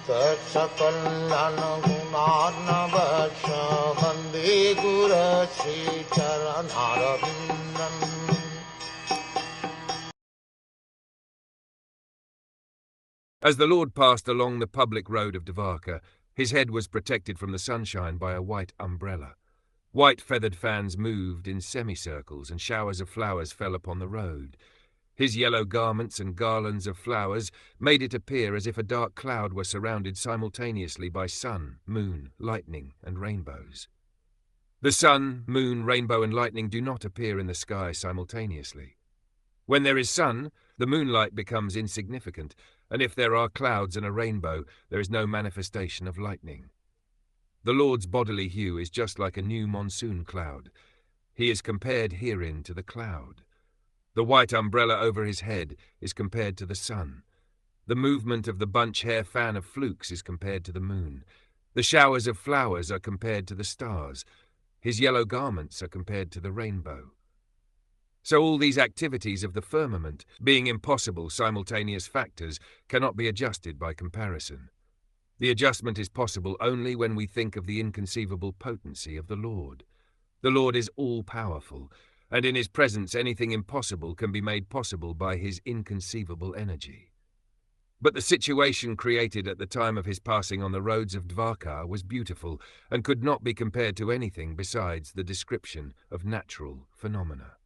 Sakal Gunarnavasha Vande Guru Sri Charanaravindan. As the Lord passed along the public road of Dvarka, his head was protected from the sunshine by a white umbrella. White feathered fans moved in semicircles, and showers of flowers fell upon the road. His yellow garments and garlands of flowers made it appear as if a dark cloud were surrounded simultaneously by sun, moon, lightning, and rainbows. The sun, moon, rainbow, and lightning do not appear in the sky simultaneously. When there is sun, the moonlight becomes insignificant, and if there are clouds and a rainbow, there is no manifestation of lightning. The Lord's bodily hue is just like a new monsoon cloud. He is compared herein to the cloud. The white umbrella over his head is compared to the sun. The movement of the bunch-hair fan of flukes is compared to the moon. The showers of flowers are compared to the stars. His yellow garments are compared to the rainbow. So all these activities of the firmament, being impossible simultaneous factors, cannot be adjusted by comparison. The adjustment is possible only when we think of the inconceivable potency of the Lord. The Lord is all-powerful, and in his presence anything impossible can be made possible by his inconceivable energy. But the situation created at the time of his passing on the roads of Dvarka was beautiful, and could not be compared to anything besides the description of natural phenomena.